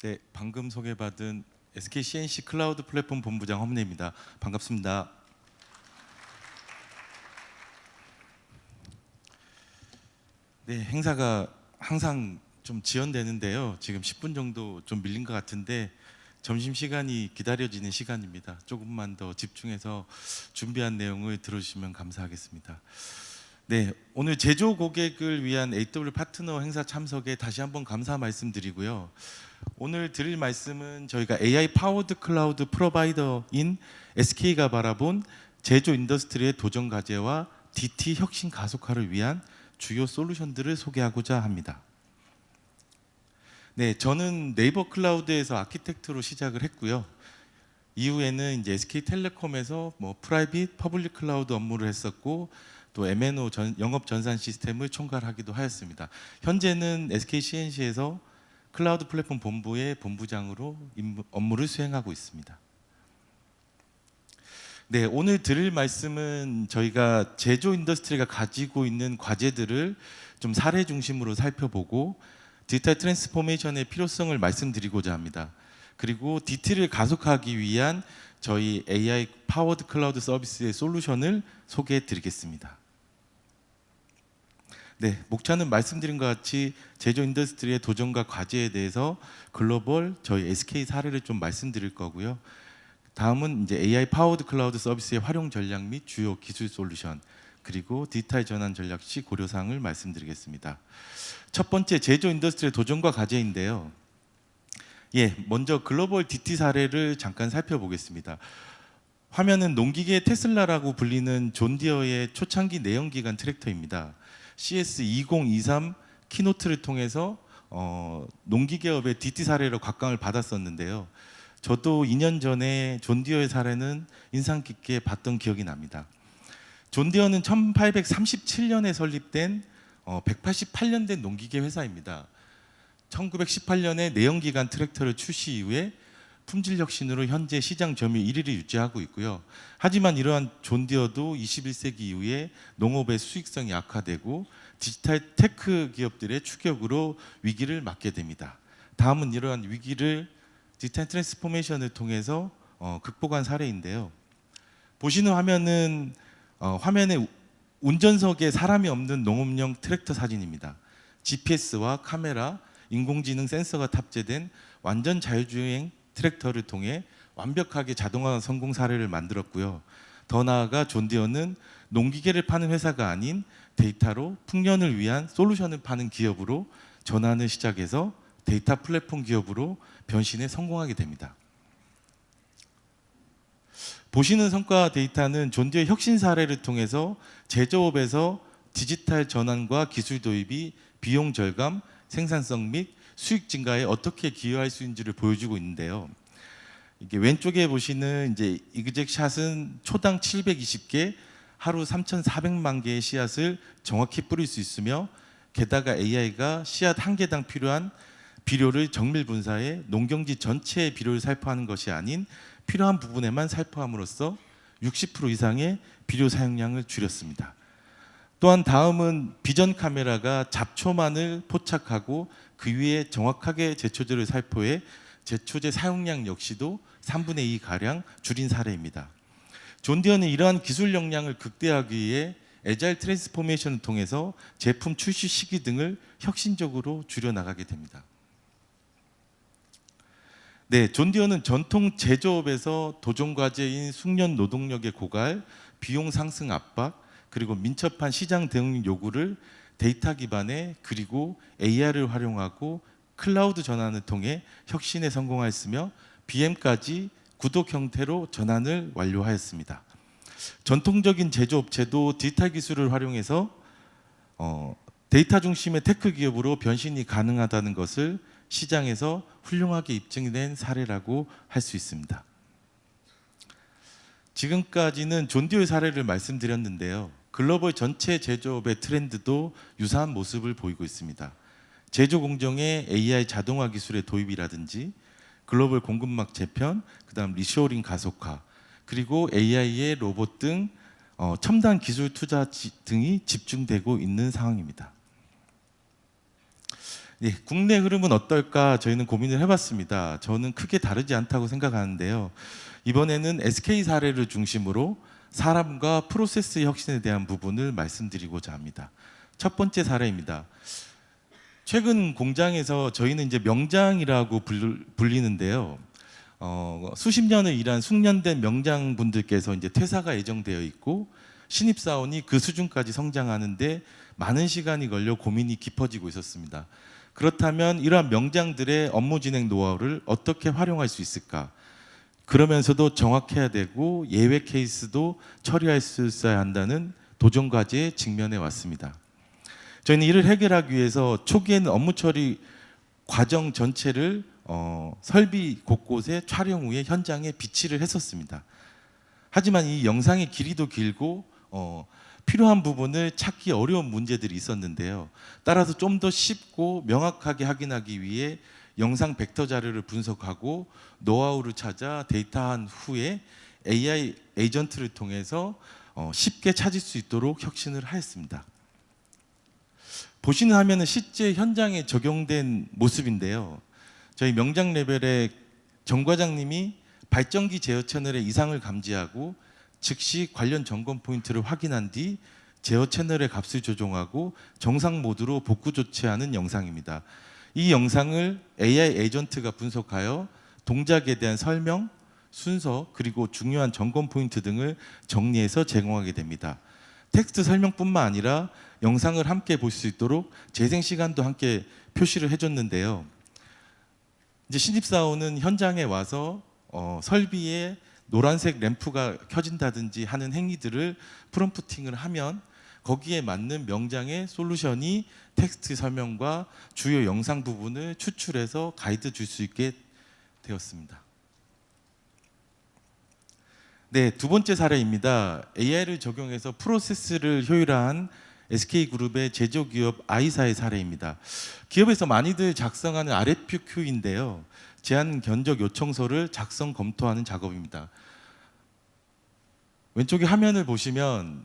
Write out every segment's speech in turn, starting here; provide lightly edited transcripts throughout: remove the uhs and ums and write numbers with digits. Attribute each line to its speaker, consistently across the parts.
Speaker 1: 네, 방금 소개받은 SK CNC 클라우드 플랫폼 본부장 허문혜입니다. 반갑습니다. 네, 행사가 항상 좀 지연되는데요. 지금 10분 정도 좀 밀린 것 같은데 점심시간이 기다려지는 시간입니다. 조금만 더 집중해서 준비한 내용을 들어주시면 감사하겠습니다. 네, 오늘 제조 고객을 위한 AW 파트너 행사 참석에 다시 한번 감사 말씀드리고요. 오늘 드릴 말씀은 저희가 AI 파워드 클라우드 프로바이더인 SK가 바라본 제조 인더스트리의 도전 과제와 DT 혁신 가속화를 위한 주요 솔루션들을 소개하고자 합니다. 네, 저는 네이버 클라우드에서 아키텍트로 시작을 했고요. 이후에는 이제 SK텔레콤에서 프라이빗, 퍼블릭 클라우드 업무를 했었고 또 MNO 영업 전산 시스템을 총괄하기도 하였습니다. 현재는 SK CNC에서 클라우드 플랫폼 본부의 본부장으로 업무를 수행하고 있습니다. 네, 오늘 드릴 말씀은 저희가 제조 인더스트리가 가지고 있는 과제들을 좀 사례 중심으로 살펴보고 디지털 트랜스포메이션의 필요성을 말씀드리고자 합니다. 그리고 DT를 가속화하기 위한 저희 AI 파워드 클라우드 서비스의 솔루션을 소개해 드리겠습니다. 네, 목차는 말씀드린 것 같이 제조 인더스트리의 도전과 과제에 대해서 글로벌 저희 SK 사례를 좀 말씀드릴 거고요. 다음은 이제 AI 파워드 클라우드 서비스의 활용 전략 및 주요 기술 솔루션, 그리고 디지털 전환 전략 시 고려사항을 말씀드리겠습니다. 첫 번째 제조 인더스트리의 도전과 과제인데요. 먼저 글로벌 DT 사례를 잠깐 살펴보겠습니다. 화면은 농기계 테슬라라고 불리는 존 디어의 초창기 내연기관 트랙터입니다. CS2023 키노트를 통해서 농기계업의 DT 사례로 각광을 받았었는데요. 저도 2년 전에 존 디어의 사례는 인상 깊게 봤던 기억이 납니다. 존 디어는 1837년에 설립된 188년 된 농기계 회사입니다. 1918년에 내연기관 트랙터를 출시 이후에 품질 혁신으로 현재 시장 점유율 1위를 유지하고 있고요. 하지만 이러한 존 디어도 21세기 이후에 농업의 수익성이 악화되고 디지털 테크 기업들의 추격으로 위기를 맞게 됩니다. 다음은 이러한 위기를 디지털 트랜스포메이션을 통해서 극복한 사례인데요. 보시는 화면은 화면에 운전석에 사람이 없는 농업용 트랙터 사진입니다. GPS와 카메라, 인공지능 센서가 탑재된 완전 자율주행 트랙터를 통해 완벽하게 자동화 성공 사례를 만들었고요. 더 나아가 존 디어는 농기계를 파는 회사가 아닌 데이터로 풍년을 위한 솔루션을 파는 기업으로 전환을 시작해서 데이터 플랫폼 기업으로 변신에 성공하게 됩니다. 보시는 성과 데이터는 존 디어의 혁신 사례를 통해서 제조업에서 디지털 전환과 기술 도입이 비용 절감, 생산성 및 수익 증가에 어떻게 기여할 수 있는지를 보여주고 있는데요. 이게 왼쪽에 보시는 이제 이그젝 샷은 초당 720개, 하루 3,400만 개의 씨앗을 정확히 뿌릴 수 있으며 게다가 AI가 씨앗 한 개당 필요한 비료를 정밀 분사해 농경지 전체의 비료를 살포하는 것이 아닌 필요한 부분에만 살포함으로써 60% 이상의 비료 사용량을 줄였습니다. 또한 다음은 비전 카메라가 잡초만을 포착하고 그 위에 정확하게 제초제를 살포해 제초제 사용량 역시도 3분의 2 가량 줄인 사례입니다. 존 디어는 이러한 기술 역량을 극대화하기 위해 애자일 트랜스포메이션을 통해서 제품 출시 시기 등을 혁신적으로 줄여 나가게 됩니다. 네, 존 디어는 전통 제조업에서 도전 과제인 숙련 노동력의 고갈, 비용 상승 압박, 그리고 민첩한 시장 대응 요구를 데이터 기반에 그리고 AI를 활용하고 클라우드 전환을 통해 혁신에 성공하였으며 BM까지 구독 형태로 전환을 완료하였습니다. 전통적인 제조업체도 디지털 기술을 활용해서 데이터 중심의 테크 기업으로 변신이 가능하다는 것을 시장에서 훌륭하게 입증된 사례라고 할 수 있습니다. 지금까지는 존 디어의 사례를 말씀드렸는데요. 글로벌 전체 제조업의 트렌드도 유사한 모습을 보이고 있습니다. 제조 공정의 AI 자동화 기술의 도입이라든지 글로벌 공급망 재편, 그다음 리쇼어링 가속화, 그리고 AI의 로봇 등 첨단 기술 투자 등이 집중되고 있는 상황입니다. 예, 국내 흐름은 어떨까 저희는 고민을 해봤습니다. 저는 크게 다르지 않다고 생각하는데요. 이번에는 SK 사례를 중심으로 사람과 프로세스 혁신에 대한 부분을 말씀드리고자 합니다. 첫 번째 사례입니다. 최근 공장에서 저희는 이제 명장이라고 불리는데요. 수십 년을 일한 숙련된 명장분들께서 이제 퇴사가 예정되어 있고 신입사원이 그 수준까지 성장하는데 많은 시간이 걸려 고민이 깊어지고 있었습니다. 그렇다면 이러한 명장들의 업무 진행 노하우를 어떻게 활용할 수 있을까? 그러면서도 정확해야 되고 예외 케이스도 처리할 수 있어야 한다는 도전 과제에 직면해 왔습니다. 저희는 이를 해결하기 위해서 초기에는 업무 처리 과정 전체를 설비 곳곳에 촬영 후에 현장에 비치를 했었습니다. 하지만 이 영상의 길이도 길고 필요한 부분을 찾기 어려운 문제들이 있었는데요. 따라서 좀 더 쉽고 명확하게 확인하기 위해 영상 벡터 자료를 분석하고 노하우를 찾아 데이터한 후에 AI 에이전트를 통해서 쉽게 찾을 수 있도록 혁신을 하였습니다. 보시는 화면은 실제 현장에 적용된 모습인데요. 저희 명장 레벨의 정 과장님이 발전기 제어 채널의 이상을 감지하고 즉시 관련 점검 포인트를 확인한 뒤 제어 채널의 값을 조정하고 정상 모드로 복구 조치하는 영상입니다. 이 영상을 AI 에이전트가 분석하여 동작에 대한 설명, 순서, 그리고 중요한 점검 포인트 등을 정리해서 제공하게 됩니다. 텍스트 설명뿐만 아니라 영상을 함께 볼 수 있도록 재생 시간도 함께 표시를 해줬는데요. 이제 신입사원은 현장에 와서 설비에 노란색 램프가 켜진다든지 하는 행위들을 프롬프팅을 하면 거기에 맞는 명장의 솔루션이 텍스트 설명과 주요 영상 부분을 추출해서 가이드 줄 수 있게 되었습니다. 네, 두 번째 사례입니다. AI를 적용해서 프로세스를 효율화한 SK그룹의 제조기업 I사의 사례입니다. 기업에서 많이들 작성하는 RFQ인데요. 제한 견적 요청서를 작성 검토하는 작업입니다. 왼쪽에 화면을 보시면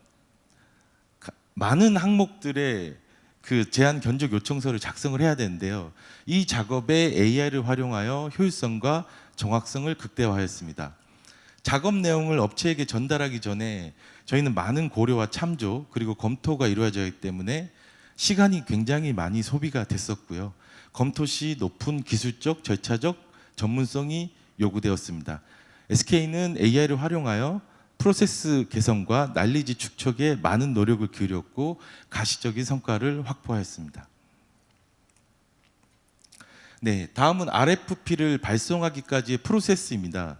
Speaker 1: 많은 항목들의 그 제한 견적 요청서를 작성을 해야 되는데요. 이 작업에 AI를 활용하여 효율성과 정확성을 극대화하였습니다. 작업 내용을 업체에게 전달하기 전에 저희는 많은 고려와 참조 그리고 검토가 이루어져야 하기 때문에 시간이 굉장히 많이 소비가 됐었고요. 검토 시 높은 기술적, 절차적 전문성이 요구되었습니다. SK는 AI를 활용하여 프로세스 개선과 난리지 축적에 많은 노력을 기울였고 가시적인 성과를 확보하였습니다. 네, 다음은 RFP를 발송하기까지의 프로세스입니다.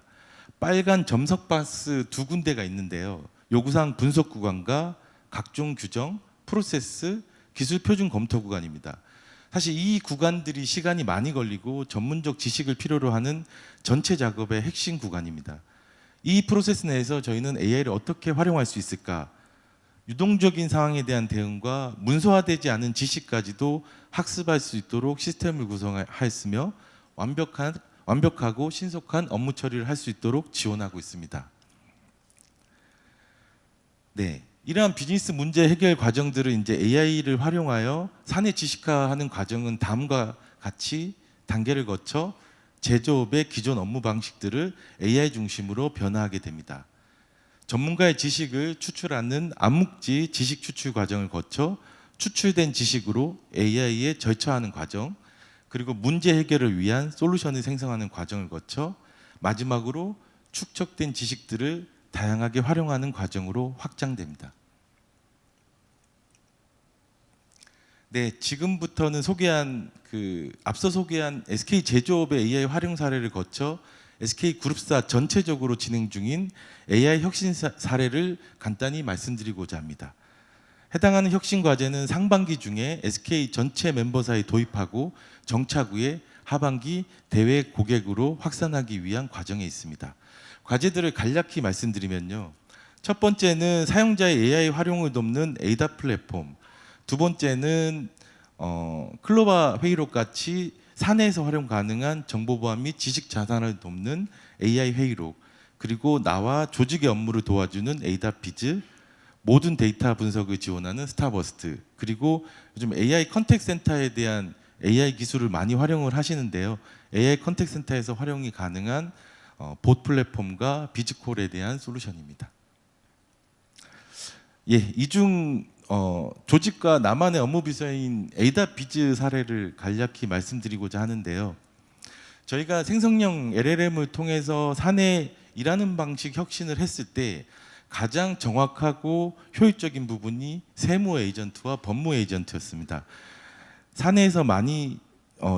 Speaker 1: 빨간 점석 박스 두 군데가 있는데요. 요구사항 분석 구간과 각종 규정, 프로세스, 기술 표준 검토 구간입니다. 사실 이 구간들이 시간이 많이 걸리고 전문적 지식을 필요로 하는 전체 작업의 핵심 구간입니다. 이 프로세스 내에서 저희는 AI를 어떻게 활용할 수 있을까? 유동적인 상황에 대한 대응과 문서화되지 않은 지식까지도 학습할 수 있도록 시스템을 구성하였으며 완벽하고 신속한 업무 처리를 할 수 있도록 지원하고 있습니다. 네, 이러한 비즈니스 문제 해결 과정들을 이제 AI를 활용하여 사내 지식화하는 과정은 다음과 같이 단계를 거쳐 제조업의 기존 업무 방식들을 AI 중심으로 변화하게 됩니다. 전문가의 지식을 추출하는 암묵지 지식 추출 과정을 거쳐 추출된 지식으로 AI에 절차하는 과정, 그리고 문제 해결을 위한 솔루션을 생성하는 과정을 거쳐 마지막으로 축적된 지식들을 다양하게 활용하는 과정으로 확장됩니다. 네, 지금부터는 앞서 소개한 SK 제조업의 AI 활용 사례를 거쳐 SK 그룹사 전체적으로 진행 중인 AI 혁신 사례를 간단히 말씀드리고자 합니다. 해당하는 혁신 과제는 상반기 중에 SK 전체 멤버사에 도입하고 정착 후에 하반기 대외 고객으로 확산하기 위한 과정에 있습니다. 과제들을 간략히 말씀드리면요. 첫 번째는 사용자의 AI 활용을 돕는 에이다 플랫폼, 두 번째는 클로바 회의록 같이 사내에서 활용 가능한 정보보안 및 지식 자산을 돕는 AI 회의록, 그리고 나와 조직의 업무를 도와주는 에이다피즈, 모든 데이터 분석을 지원하는 스타버스트, 그리고 요즘 AI 컨택 센터에 대한 AI 기술을 많이 활용을 하시는데요. AI 컨택 센터에서 활용이 가능한 봇 플랫폼과 비즈콜에 대한 솔루션입니다. 예, 이중 조직과 나만의 업무 비서인 에이다 비즈 사례를 간략히 말씀드리고자 하는데요. 저희가 생성형 LLM을 통해서 사내 일하는 방식 혁신을 했을 때 가장 정확하고 효율적인 부분이 세무 에이전트와 법무 에이전트였습니다. 사내에서 많이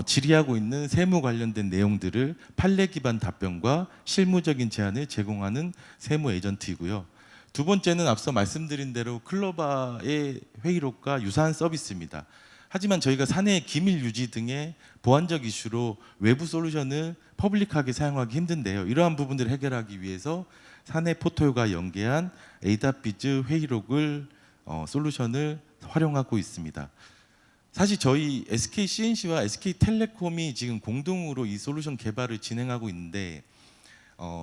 Speaker 1: 질의하고 있는 세무 관련된 내용들을 판례 기반 답변과 실무적인 제안을 제공하는 세무 에이전트이고요. 두 번째는 앞서 말씀드린 대로 클로바의 회의록과 유사한 서비스입니다. 하지만 저희가 사내 기밀 유지 등의 보안적 이슈로 외부 솔루션을 퍼블릭하게 사용하기 힘든데요. 이러한 부분들을 해결하기 위해서 사내 포털과 연계한 에이다비즈 회의록을 솔루션을 활용하고 있습니다. 사실 저희 SK CNC와 SK텔레콤이 지금 공동으로 이 솔루션 개발을 진행하고 있는데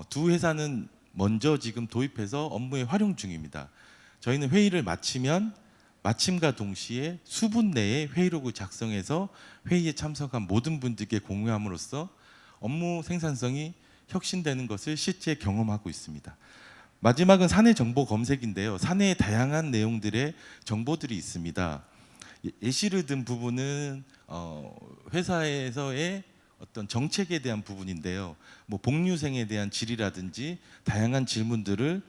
Speaker 1: 두 회사는 먼저 지금 도입해서 업무에 활용 중입니다. 저희는 회의를 마치면 마침과 동시에 수분 내에 회의록을 작성해서 회의에 참석한 모든 분들께 공유함으로써 업무 생산성이 혁신되는 것을 실제 경험하고 있습니다. 마지막은 사내 정보 검색인데요. 사내에 다양한 내용들의 정보들이 있습니다. 예시를 든 부분은 회사에서의 어떤 정책에 대한 부분인데요. 뭐 복류생에 대한 질의라든지 다양한 질문들을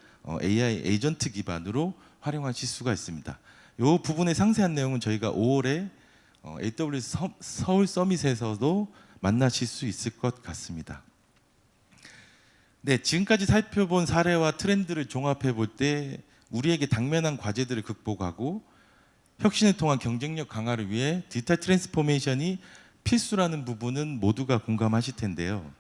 Speaker 1: AI 에이전트 기반으로 활용하실 수가 있습니다. 이 부분의 상세한 내용은 저희가 5월에 AWS 서울 서밋에서도 만나실 수 있을 것 같습니다. 네, 지금까지 살펴본 사례와 트렌드를 종합해 볼 때 우리에게 당면한 과제들을 극복하고 혁신을 통한 경쟁력 강화를 위해 디지털 트랜스포메이션이 필수라는 부분은 모두가 공감하실 텐데요.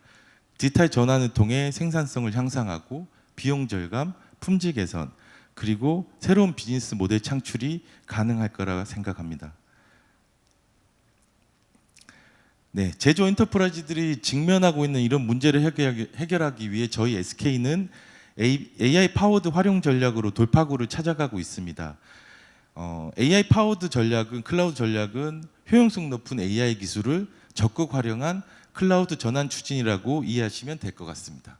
Speaker 1: 디지털 전환을 통해 생산성을 향상하고 비용 절감, 품질 개선, 그리고 새로운 비즈니스 모델 창출이 가능할 거라 생각합니다. 네, 제조 엔터프라이즈들이 직면하고 있는 이런 문제를 해결하기 위해 저희 SK는 AI 파워드 활용 전략으로 돌파구를 찾아가고 있습니다. AI 파워드 전략은 클라우드 전략은 효용성 높은 AI 기술을 적극 활용한 클라우드 전환 추진이라고 이해하시면 될 것 같습니다.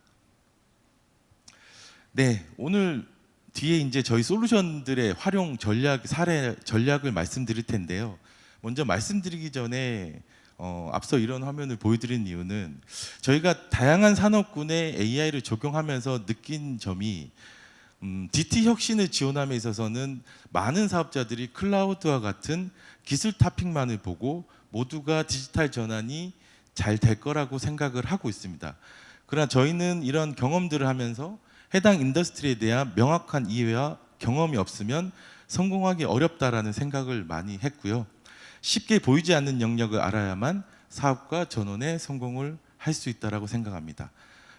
Speaker 1: 네, 오늘 뒤에 이제 저희 솔루션들의 활용 전략, 사례 전략을 말씀드릴 텐데요. 먼저 말씀드리기 전에 앞서 이런 화면을 보여드린 이유는 저희가 다양한 산업군에 AI를 적용하면서 느낀 점이 DT 혁신을 지원함에 있어서는 많은 사업자들이 클라우드와 같은 기술 탑픽만을 보고 모두가 디지털 전환이 잘 될 거라고 생각을 하고 있습니다. 그러나 저희는 이런 경험들을 하면서 해당 인더스트리에 대한 명확한 이해와 경험이 없으면 성공하기 어렵다라는 생각을 많이 했고요. 쉽게 보이지 않는 영역을 알아야만 사업과 전원에 성공을 할 수 있다라고 생각합니다.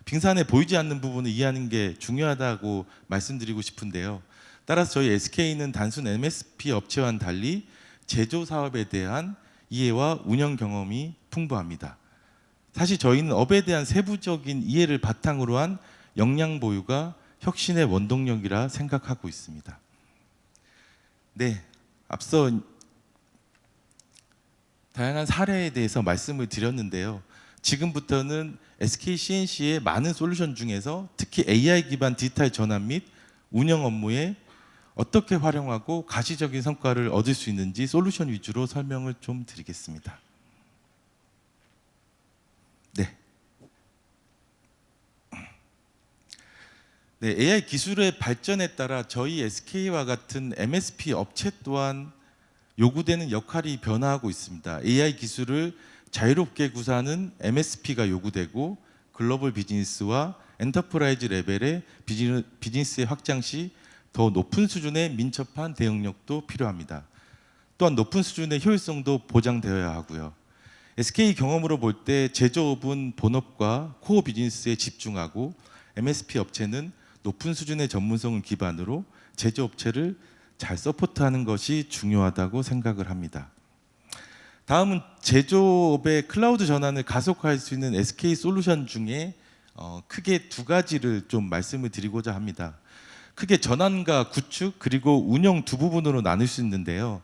Speaker 1: 빙산에 보이지 않는 부분을 이해하는 게 중요하다고 말씀드리고 싶은데요. 따라서 저희 SK는 단순 MSP 업체와는 달리 제조 사업에 대한 이해와 운영 경험이 풍부합니다. 사실 저희는 업에 대한 세부적인 이해를 바탕으로 한 역량 보유가 혁신의 원동력이라 생각하고 있습니다. 네, 앞서 다양한 사례에 대해서 말씀을 드렸는데요. 지금부터는 SK CNC의 많은 솔루션 중에서 특히 AI 기반 디지털 전환 및 운영 업무에 어떻게 활용하고 가시적인 성과를 얻을 수 있는지 솔루션 위주로 설명을 좀 드리겠습니다. 네, AI 기술의 발전에 따라 저희 SK와 같은 MSP 업체 또한 요구되는 역할이 변화하고 있습니다. AI 기술을 자유롭게 구사하는 MSP가 요구되고 글로벌 비즈니스와 엔터프라이즈 레벨의 비즈니스의 확장 시 더 높은 수준의 민첩한 대응력도 필요합니다. 또한 높은 수준의 효율성도 보장되어야 하고요. SK 경험으로 볼 때 제조업은 본업과 코어 비즈니스에 집중하고 MSP 업체는 높은 수준의 전문성을 기반으로 제조업체를 잘 서포트하는 것이 중요하다고 생각을 합니다. 다음은 제조업의 클라우드 전환을 가속화할 수 있는 SK 솔루션 중에 크게 두 가지를 좀 말씀을 드리고자 합니다. 크게 전환과 구축 그리고 운영 두 부분으로 나눌 수 있는데요.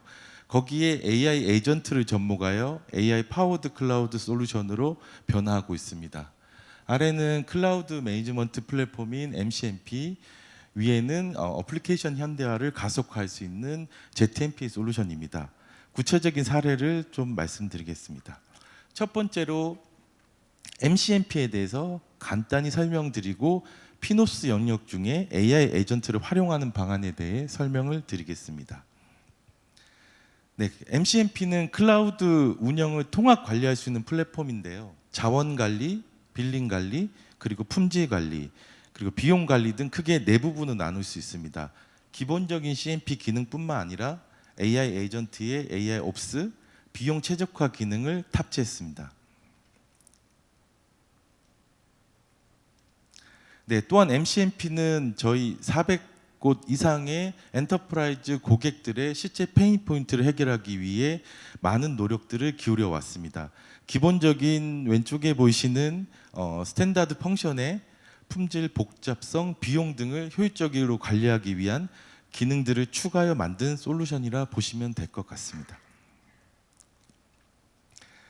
Speaker 1: 거기에 AI 에이전트를 접목하여 AI 파워드 클라우드 솔루션으로 변화하고 있습니다. 아래는 클라우드 매니지먼트 플랫폼인 MCMP, 위에는 어플리케이션 현대화를 가속화할 수 있는 ZMP 솔루션입니다. 구체적인 사례를 좀 말씀드리겠습니다. 첫 번째로 MCMP에 대해서 간단히 설명드리고 피노스 영역 중에 AI 에이전트를 활용하는 방안에 대해 설명을 드리겠습니다. 네, MCMP는 클라우드 운영을 통합 관리할 수 있는 플랫폼인데요. 자원 관리, 빌링 관리, 그리고 품질 관리, 그리고 비용 관리 등 크게 네 부분을 나눌 수 있습니다. 기본적인 CMP 기능뿐만 아니라 AI 에이전트의 AI 옵스, 비용 최적화 기능을 탑재했습니다. 네, 또한 MCMP는 저희 400곳 이상의 엔터프라이즈 고객들의 실제 페인 포인트를 해결하기 위해 많은 노력들을 기울여 왔습니다. 기본적인 왼쪽에 보이시는 스탠다드 펑션의 품질, 복잡성, 비용 등을 효율적으로 관리하기 위한 기능들을 추가하여 만든 솔루션이라 보시면 될 것 같습니다.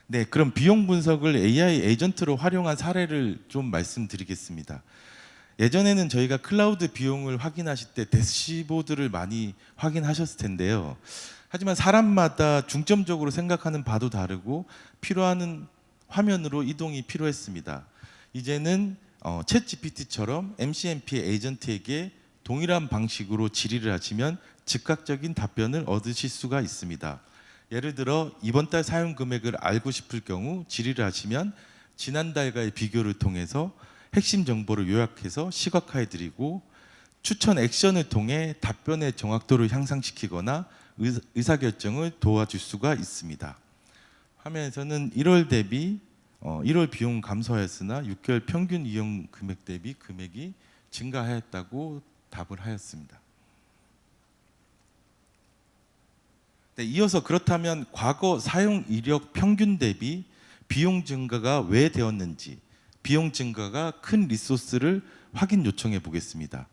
Speaker 1: 네, 그럼 비용 분석을 AI 에이전트로 활용한 사례를 좀 말씀드리겠습니다. 예전에는 저희가 클라우드 비용을 확인하실 때 대시보드를 많이 확인하셨을 텐데요. 하지만 사람마다 중점적으로 생각하는 바도 다르고 필요한 화면으로 이동이 필요했습니다. 이제는 챗 GPT처럼 MCMP 에이전트에게 동일한 방식으로 질의를 하시면 즉각적인 답변을 얻으실 수가 있습니다. 예를 들어 이번 달 사용 금액을 알고 싶을 경우 질의를 하시면 지난달과의 비교를 통해서 핵심 정보를 요약해서 시각화해 드리고 추천 액션을 통해 답변의 정확도를 향상시키거나 의사결정을 도와줄 수가 있습니다. 화면에서는 1월 대비 1월 비용 감소하였으나 6개월 평균 이용 금액 대비 금액이 증가하였다고 답을 하였습니다. 네, 이어서 그렇다면 과거 사용 이력 평균 대비 비용 증가가 왜 되었는지, 비용 증가가 큰 리소스를 확인 요청해 보겠습니다.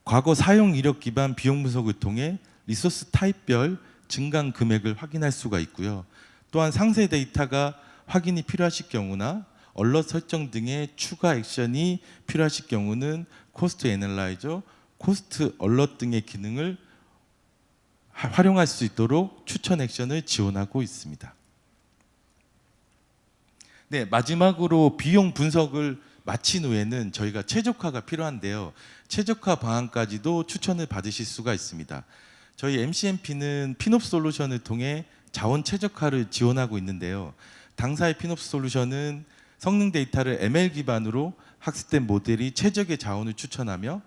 Speaker 1: 과거 사용 이력 기반 비용 분석을 통해 리소스 타입별 증강 금액을 확인할 수가 있고요. 또한 상세 데이터가 확인이 필요하실 경우나 얼럿 설정 등의 추가 액션이 필요하실 경우는 코스트 애널라이저, 코스트 얼럿 등의 기능을 활용할 수 있도록 추천 액션을 지원하고 있습니다. 네, 마지막으로 비용 분석을 마친 후에는 저희가 최적화가 필요한데요. 최적화 방안까지도 추천을 받으실 수가 있습니다. 저희 MCMP는 피노프 솔루션을 통해 자원 최적화를 지원하고 있는데요. 당사의 피노프 솔루션은 성능 데이터를 ML 기반으로 학습된 모델이 최적의 자원을 추천하며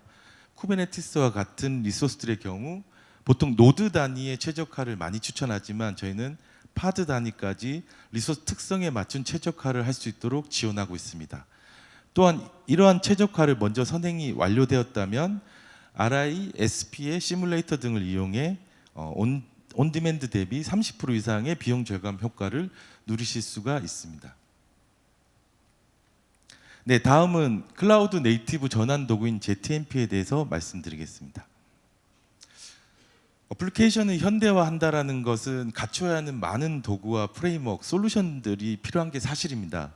Speaker 1: 쿠버네티스와 같은 리소스들의 경우 보통 노드 단위의 최적화를 많이 추천하지만 저희는 파드 단위까지 리소스 특성에 맞춘 최적화를 할 수 있도록 지원하고 있습니다. 또한 이러한 최적화를 먼저 선행이 완료되었다면 RI, SP의 시뮬레이터 등을 이용해 온디맨드 대비 30% 이상의 비용 절감 효과를 누리실 수가 있습니다. 네, 다음은 클라우드 네이티브 전환 도구인 ZMP에 대해서 말씀드리겠습니다. 어플리케이션을 현대화한다라는 것은 갖춰야 하는 많은 도구와 프레임워크, 솔루션들이 필요한 게 사실입니다.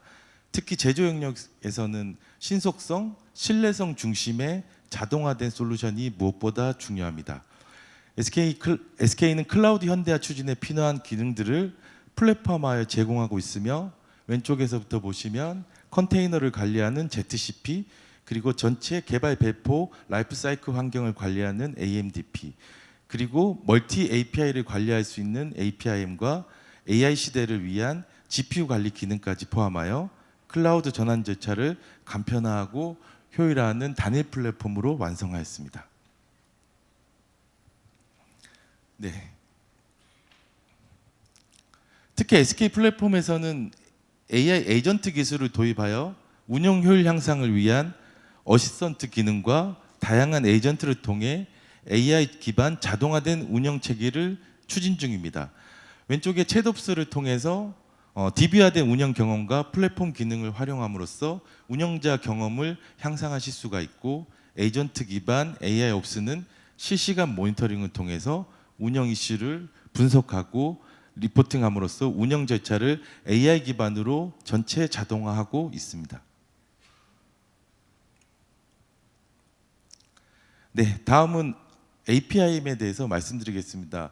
Speaker 1: 특히 제조 영역에서는 신속성, 신뢰성 중심의 자동화된 솔루션이 무엇보다 중요합니다. SK는 클라우드 현대화 추진에 필요한 기능들을 플랫폼화하여 제공하고 있으며 왼쪽에서부터 보시면 컨테이너를 관리하는 ZCP, 그리고 전체 개발 배포 라이프 사이클 환경을 관리하는 AMDP, 그리고 멀티 API를 관리할 수 있는 APIM과 AI 시대를 위한 GPU 관리 기능까지 포함하여 클라우드 전환 절차를 간편화하고 효율화하는 단일 플랫폼으로 완성하였습니다. 네. 특히 SK 플랫폼에서는 AI 에이전트 기술을 도입하여 운영 효율 향상을 위한 어시스턴트 기능과 다양한 에이전트를 통해 AI 기반 자동화된 운영 체계를 추진 중입니다. 왼쪽에 챗옵스를 통해서 DB화된 운영 경험과 플랫폼 기능을 활용함으로써 운영자 경험을 향상하실 수가 있고, 에이전트 기반 AI 옵스는 실시간 모니터링을 통해서 운영 이슈를 분석하고 리포팅함으로써 운영 절차를 AI 기반으로 전체 자동화하고 있습니다. 네, 다음은 APIM에 대해서 말씀드리겠습니다.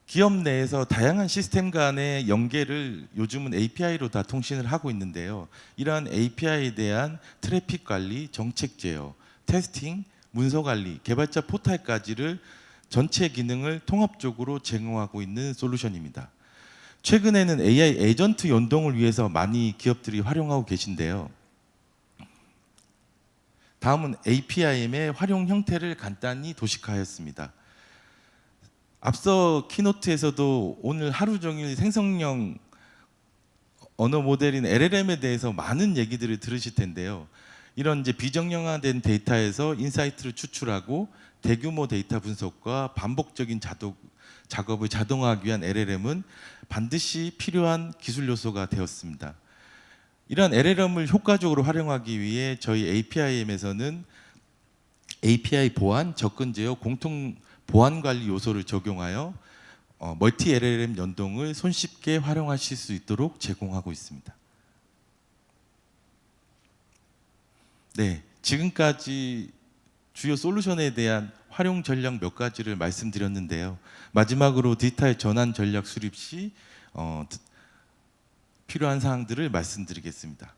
Speaker 1: 기업 내에서 다양한 시스템 간의 연계를 요즘은 API로 다 통신을 하고 있는데요. 이러한 API에 대한 트래픽 관리, 정책 제어, 테스팅, 문서 관리, 개발자 포탈까지를 전체 기능을 통합적으로 제공하고 있는 솔루션입니다. 최근에는 AI 에이전트 연동을 위해서 많이 기업들이 활용하고 계신데요. 다음은 APIM의 활용 형태를 간단히 도식화하였습니다. 앞서 키노트에서도 오늘 하루 종일 생성형 언어 모델인 LLM에 대해서 많은 얘기들을 들으실 텐데요. 이런 이제 비정형화된 데이터에서 인사이트를 추출하고 대규모 데이터 분석과 반복적인 작업을 자동화하기 위한 LLM은 반드시 필요한 기술 요소가 되었습니다. 이러한 LLM을 효과적으로 활용하기 위해 저희 APIM에서는 API 보안, 접근 제어, 공통 보안 관리 요소를 적용하여 멀티 LLM 연동을 손쉽게 활용하실 수 있도록 제공하고 있습니다. 네, 지금까지 주요 솔루션에 대한 활용 전략 몇 가지를 말씀드렸는데요. 마지막으로 디지털 전환 전략 수립 시 필요한 사항들을 말씀드리겠습니다.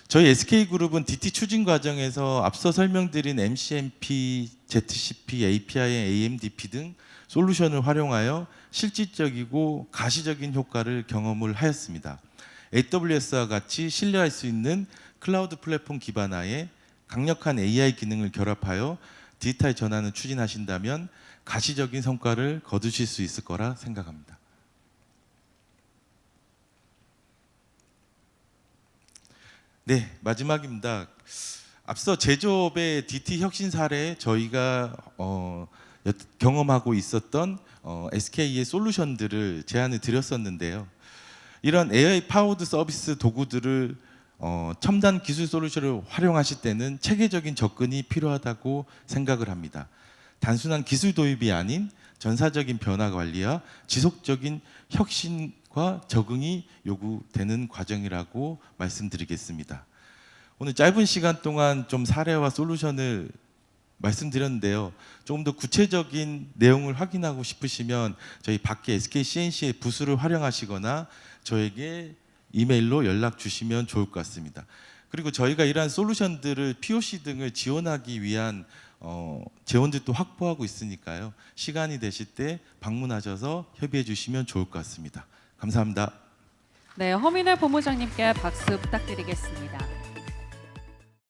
Speaker 1: 저희 SK그룹은 DT 추진 과정에서 앞서 설명드린 MCMP, ZCP, API, AMDP 등 솔루션을 활용하여 실질적이고 가시적인 효과를 경험을 하였습니다. AWS와 같이 신뢰할 수 있는 클라우드 플랫폼 기반하에 강력한 AI 기능을 결합하여 디지털 전환을 추진하신다면 가시적인 성과를 거두실 수 있을 거라 생각합니다. 네, 마지막입니다. 앞서 제조업의 DT 혁신 사례 저희가 경험하고 있었던 SK의 솔루션들을 제안을 드렸었는데요. 이런 AI 파워드 서비스 도구들을 첨단 기술 솔루션을 활용하실 때는 체계적인 접근이 필요하다고 생각을 합니다. 단순한 기술 도입이 아닌 전사적인 변화 관리와 지속적인 혁신과 적응이 요구되는 과정이라고 말씀드리겠습니다. 오늘 짧은 시간 동안 좀 사례와 솔루션을 말씀드렸는데요. 조금 더 구체적인 내용을 확인하고 싶으시면 저희 밖에 SK CNC의 부스를 활용하시거나 저에게 이메일로 연락 주시면 좋을 것 같습니다. 그리고 저희가 이러한 솔루션들을 POC 등을 지원하기 위한 재원들도 확보하고 있으니까요. 시간이 되실 때 방문하셔서 협의해 주시면 좋을 것 같습니다. 감사합니다.
Speaker 2: 네, 허민회 본부장님께 박수 부탁드리겠습니다.